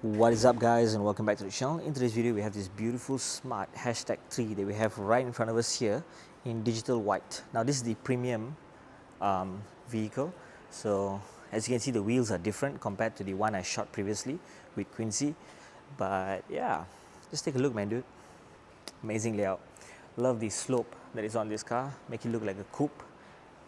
What is up, guys, and welcome back to the channel. In today's video we have this beautiful smart hashtag 3 that we have right in front of us here in digital white. Now this is the premium vehicle, so as you can see the wheels are different compared to the one I shot previously with Quincy, but yeah, just take a look, man, dude. Amazing layout. Love the slope that is on this car, make it look like a coupe.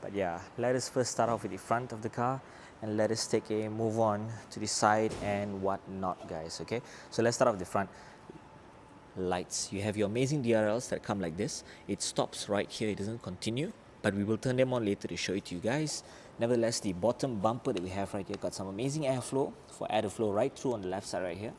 But yeah, let us first start off with the front of the car and let us take a move on to the side and whatnot, guys. Okay, so let's start off with the front. Lights. You have your amazing DRLs that come like this. It stops right here, it doesn't continue, but we will turn them on later to show it to you guys. Nevertheless, the bottom bumper that we have right here got some amazing airflow for air to flow right through on the left side right here.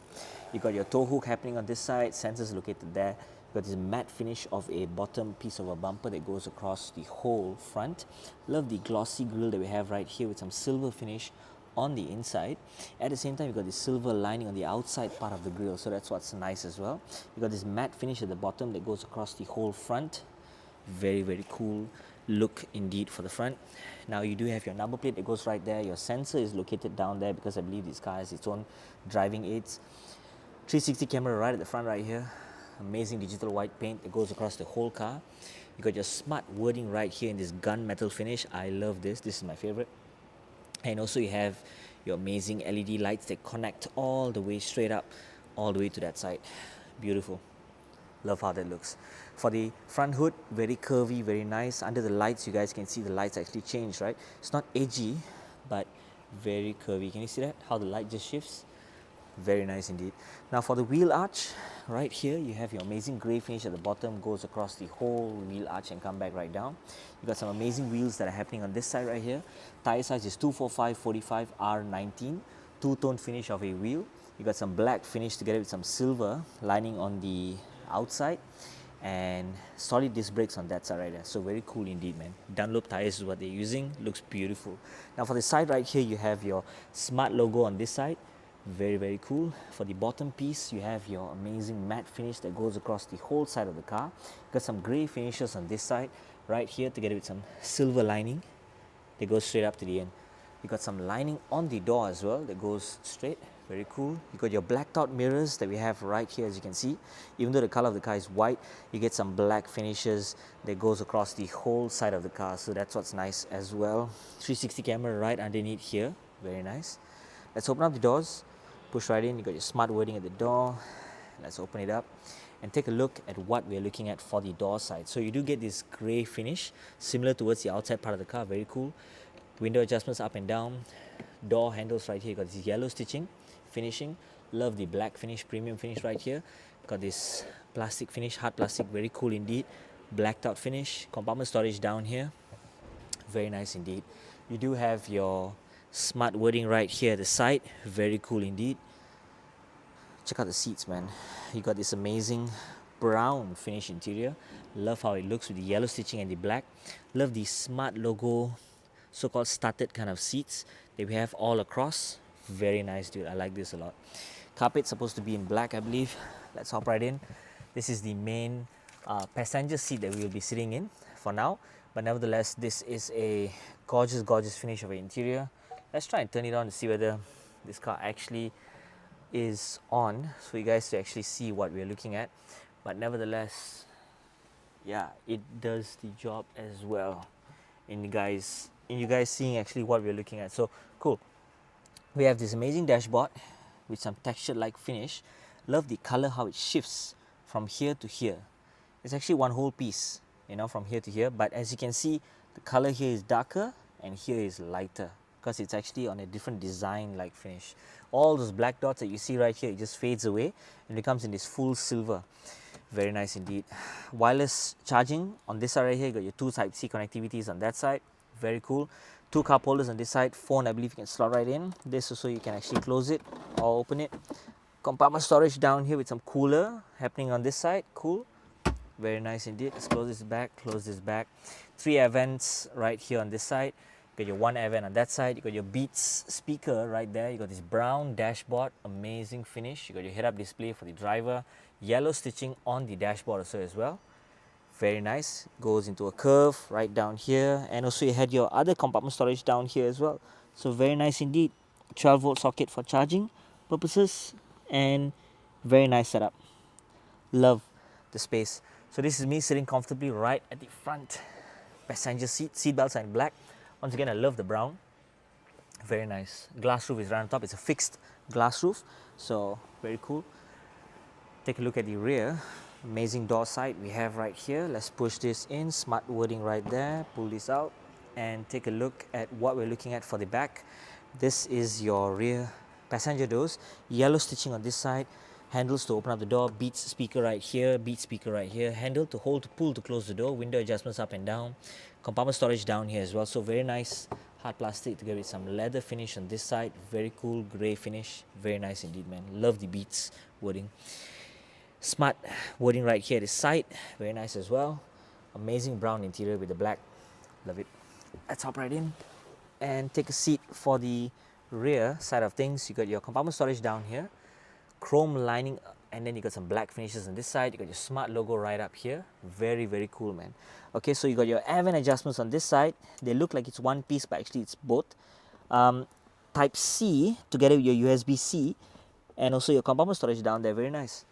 You got your tow hook happening on this side, sensors located there. Got this matte finish of a bottom piece of a bumper that goes across the whole front. Love the glossy grille that we have right here with some silver finish on the inside. At the same time, you got this silver lining on the outside part of the grille, so that's what's nice as well. You got this matte finish at the bottom that goes across the whole front. Very cool look indeed for the front. Now you do have your number plate that goes right there. Your sensor is located down there because I believe this car has its own driving aids. 360 camera right at the front right here. Amazing digital white paint that goes across the whole car. You got your smart wording right here in this gunmetal finish. I love this. This is my favorite. And also you have your amazing LED lights that connect all the way straight up, all the way to that side. Beautiful. Love how that looks. For the front hood, very curvy, very nice. Under the lights, you guys can see the lights actually change, right? It's not edgy, but very curvy. Can you see that? How the light just shifts? Very nice indeed. Now for the wheel arch, right here you have your amazing grey finish at the bottom, goes across the whole wheel arch and come back right down. You got some amazing wheels that are happening on this side right here. Tire size is 245/45 R19, two-tone finish of a wheel. You got some black finish together with some silver lining on the outside, and solid disc brakes on that side right there. So very cool indeed, man. Dunlop tires is what they're using. Looks beautiful. Now for the side right here, you have your smart logo on this side. Very cool. For the bottom piece, you have your amazing matte finish that goes across the whole side of the car. Got some grey finishes on this side right here together with some silver lining that goes straight up to the end. You got some lining on the door as well that goes straight. Very cool. You got your blacked out mirrors that we have right here, as you can see. Even though the color of the car is white, you get some black finishes that goes across the whole side of the car, so that's what's nice as well. 360 camera right underneath here. Very nice. Let's open up the doors. Push right in. You got your smart wording at the door. Let's open it up and take a look at what we're looking at for the door side. So you do get this grey finish similar towards the outside part of the car. Very cool. Window adjustments up and down. Door handles right here. You got this yellow stitching finishing. Love the black finish, premium finish right here. Got this plastic finish, hard plastic. Very cool indeed. Blacked out finish. Compartment storage down here. Very nice indeed. You do have your smart wording right here at the side. Very cool indeed. Check out the seats, man. You got this amazing brown finish interior. Love how it looks with the yellow stitching and the black. Love the smart logo, so-called started kind of seats that we have all across. Very nice, dude. I like this a lot. Carpet's supposed to be in black, I believe. Let's hop right in. This is the main passenger seat that we will be sitting in for now, but nevertheless this is a gorgeous finish of an interior. Let's try and turn it on to see whether this car actually is on, for you guys to actually see what we're looking at. But nevertheless, yeah, it does the job as well in you guys seeing actually what we're looking at. So cool. We have this amazing dashboard with some textured like finish. Love the color, how it shifts from here to here. It's actually one whole piece, you know, from here to here, but as you can see, the color here is darker and here is lighter because it's actually on a different design like finish. All those black dots that you see right here, it just fades away and becomes in this full silver. Very nice indeed. Wireless charging on this side right here. You got your two Type-C connectivities on that side. Very cool. Two cup holders on this side. Phone, I believe you can slot right in. This also you can actually close it or open it. Compartment storage down here with some cooler happening on this side. Cool. Very nice indeed. Let's close this back, close this back. 3 air vents right here on this side. You got your 1 air vent on that side. You got your Beats speaker right there. You got this brown dashboard, amazing finish. You got your head-up display for the driver. Yellow stitching on the dashboard also as well. Very nice. Goes into a curve right down here, and also you had your other compartment storage down here as well. So very nice indeed. 12 volt socket for charging purposes, and very nice setup. Love the space. So this is me sitting comfortably right at the front passenger seat. Seat belts are in black. Once again, I love the brown. Very nice. Glass roof is right on top. It's a fixed glass roof, so very cool. Take a look at the rear. Amazing door side we have right here. Let's push this in. Smart wording right there. Pull this out and take a look at what we're looking at for the back. This is your rear passenger doors. Yellow stitching on this side. Handles to open up the door. Beats speaker right here. Beats speaker right here. Handle to hold, to pull to close the door. Window adjustments up and down. Compartment storage down here as well. So very nice hard plastic together with some leather finish on this side. Very cool grey finish. Very nice indeed, man. Love the beats wording. Smart wording right here at the side. Very nice as well. Amazing brown interior with the black. Love it. Let's hop right in and take a seat for the rear side of things. You got your compartment storage down here. Chrome lining, and then you got some black finishes on this side. You got your smart logo right up here. Very, very cool, man. Okay, so you got your air vent adjustments on this side. They look like it's one piece, but actually it's both. Type C together with your USB-C, and also your compartment storage down there. Very nice.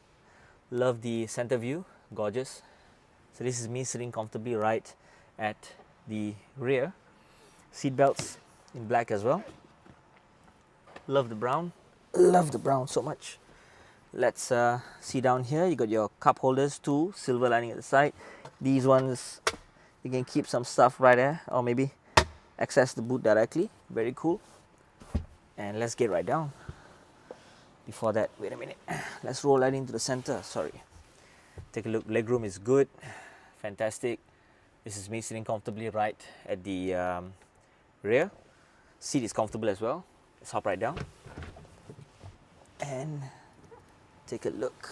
Love the center view. Gorgeous. So this is me sitting comfortably right at the rear. Seat belts in black as well. Love the brown. Love the brown so much. Let's see down here. You got your cup holders too, silver lining at the side. These ones, you can keep some stuff right there, or maybe access the boot directly. Very cool. And let's get right down. Before that, wait a minute. Let's roll right into the center. Sorry. Take a look. Legroom is good. Fantastic. This is me sitting comfortably right at the rear. Seat is comfortable as well. Let's hop right down and take a look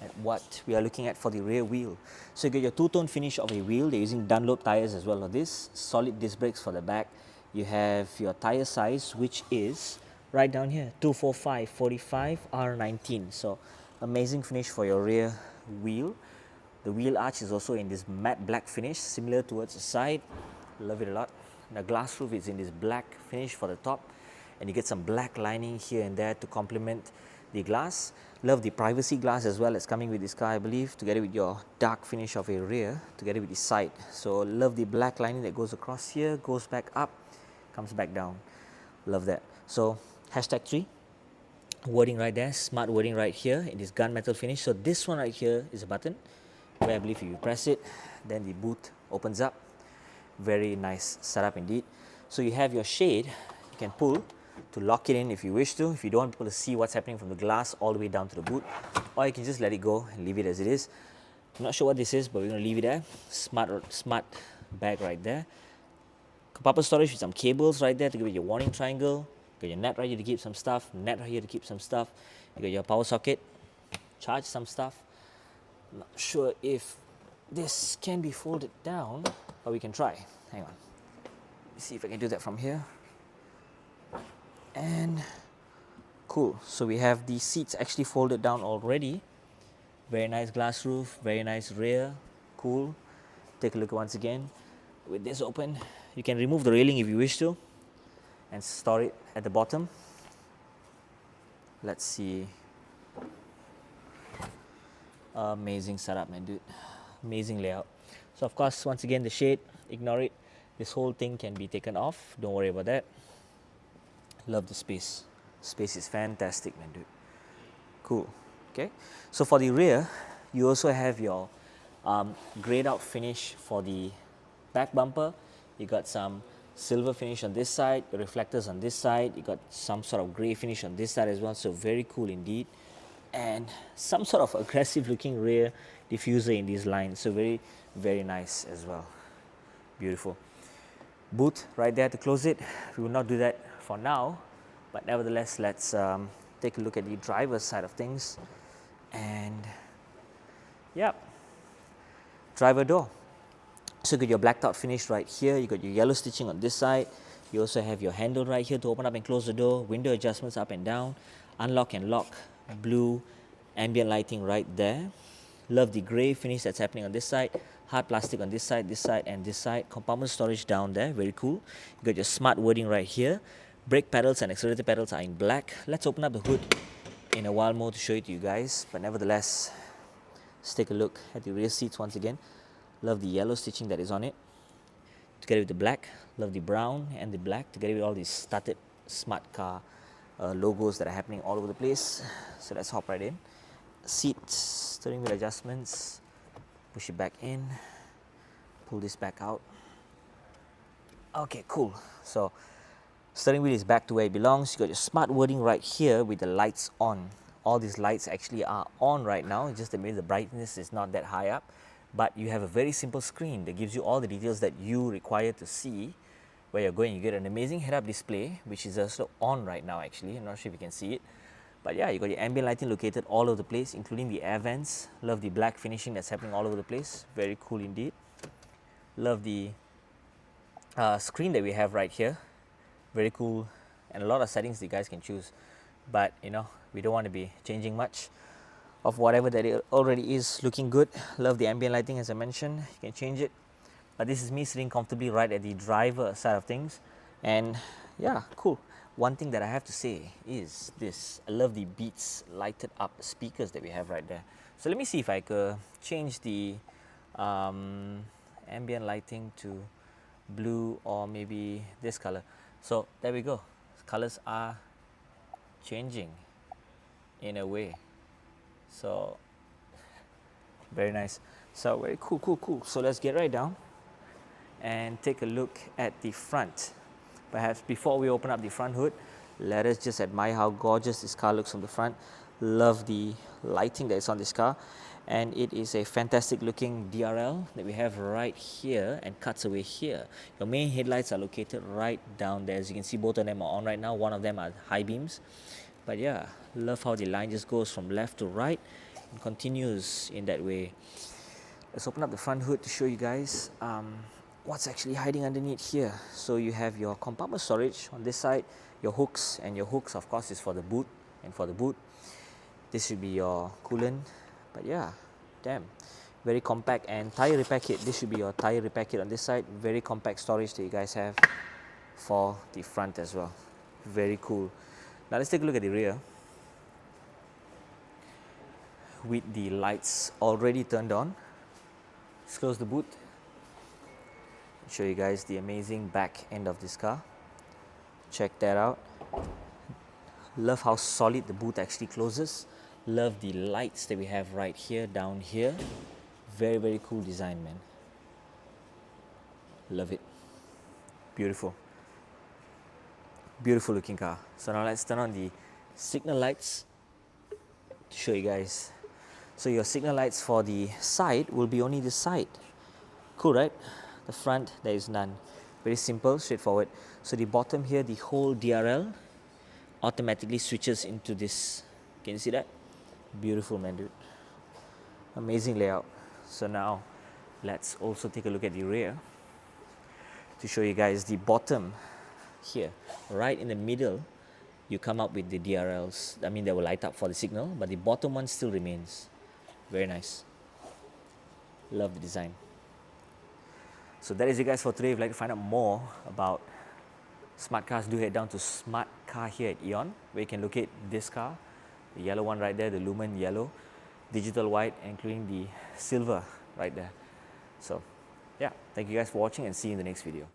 at what we are looking at for the rear wheel. So you get your two-tone finish of a wheel. They're using Dunlop tires as well on this. Solid disc brakes for the back. You have your tire size, which is right down here, 245 45 R19. So amazing finish for your rear wheel. The wheel arch is also in this matte black finish, similar towards the side. Love it a lot. The glass roof is in this black finish for the top, and you get some black lining here and there to complement the glass. Love the privacy glass as well. It's coming with this car, I believe, together with your dark finish of a rear, together with the side. So love the black lining that goes across here, goes back up, comes back down. Love that. So #3 wording right there, smart wording right here in this gunmetal finish. So this one right here is a button where I believe if you press it, then the boot opens up. Very nice setup indeed. So you have your shade, you can pull to lock it in if you wish to, if you don't want people to see what's happening from the glass all the way down to the boot, or you can just let it go and leave it as it is. I'm not sure what this is, but we're going to leave it there. Smart bag right there. Compartment storage with some cables right there to give it your warning triangle. You got your net right here to keep some stuff, net right here to keep some stuff. You got your power socket, charge some stuff. I'm not sure if this can be folded down, but we can try. Hang on. Let me see if I can do that from here. And cool. So we have the seats actually folded down already. Very nice glass roof, very nice rear. Cool. Take a look once again. With this open, you can remove the railing if you wish to and store it at the bottom. Let's see. Amazing setup, man, dude. Amazing layout. So of course, once again, the shade, ignore it. This whole thing can be taken off. Don't worry about that. Love the space. Space is fantastic, man, dude. Cool. Okay. So for the rear, you also have your grayed out finish for the back bumper. You got some silver finish on this side, reflectors on this side. You got some sort of gray finish on this side as well. So very cool indeed. And some sort of aggressive looking rear diffuser in these lines. So very, very nice as well. Beautiful. Boot right there to close it. We will not do that for now, but nevertheless, let's take a look at the driver's side of things. And yeah, driver door. So you got your blacked out finish right here. You got your yellow stitching on this side. You also have your handle right here to open up and close the door. Window adjustments up and down. Unlock and lock. Blue ambient lighting right there. Love the gray finish that's happening on this side. Hard plastic on this side, and this side. Compartment storage down there. Very cool. You got your smart wording right here. Brake pedals and accelerator pedals are in black. Let's open up the hood in a while more to show it to you guys, but nevertheless, let's take a look at the rear seats once again. Love the yellow stitching that is on it, together with the black. Love the brown and the black, together with all these started smart car logos that are happening all over the place. So let's hop right in. Seats, steering wheel adjustments, push it back in, pull this back out. Okay, cool. So steering wheel is back to where it belongs. You got your smart wording right here with the lights on. All these lights actually are on right now. It's just that maybe the brightness is not that high up, but you have a very simple screen that gives you all the details that you require to see where you're going. You get an amazing head-up display, which is also on right now actually. I'm not sure if you can see it. But yeah, you got your ambient lighting located all over the place, including the air vents. Love the black finishing that's happening all over the place. Very cool indeed. Love the screen that we have right here. Very cool, and a lot of settings you guys can choose. But you know, we don't want to be changing much of whatever that it already is looking good. Love the ambient lighting, as I mentioned. You can change it. But this is me sitting comfortably right at the driver side of things. And yeah, cool. One thing that I have to say is this. I love the Beats lighted up speakers that we have right there. So let me see if I could change the ambient lighting to blue or maybe this color. So there we go. Colors are changing in a way. So very nice. So very cool. So let's get right down and take a look at the front. Perhaps before we open up the front hood, let us just admire how gorgeous this car looks from the front. Love the lighting that is on this car, and it is a fantastic looking DRL that we have right here and cuts away here. Your main headlights are located right down there. As you can see, both of them are on right now. One of them are high beams. But yeah, love how the line just goes from left to right and continues in that way. Let's open up the front hood to show you guys what's actually hiding underneath here. So you have your compartment storage on this side, your hooks, and your hooks of course is for the boot and for the boot. This should be your coolant. But yeah, damn, very compact. And tire repair kit, this should be your tire repair kit on this side. Very compact storage that you guys have for the front as well. Very cool. Now let's take a look at the rear. With the lights already turned on, let's close the boot. Show you guys the amazing back end of this car. Check that out. Love how solid the boot actually closes. Love the lights that we have right here, down here. Very cool design, man. Love it. Beautiful looking car. So now let's turn on the signal lights to show you guys. So your signal lights for the side will be only this side. Cool, right? The front, there is none. Very simple, straightforward. So the bottom here, the whole DRL automatically switches into this. Can you see that? Beautiful, man, dude. Amazing layout. So now let's also take a look at the rear to show you guys the bottom here. Right in the middle, you come up with the DRLs. I mean, they will light up for the signal, but the bottom one still remains. Very nice. Love the design. So that is it, guys, for today. If you'd like to find out more about smart cars, do head down to Smart Car here at Eon, where you can locate this car, the yellow one right there, the Lumen yellow, digital white, including the silver right there. So yeah, thank you guys for watching and see you in the next video.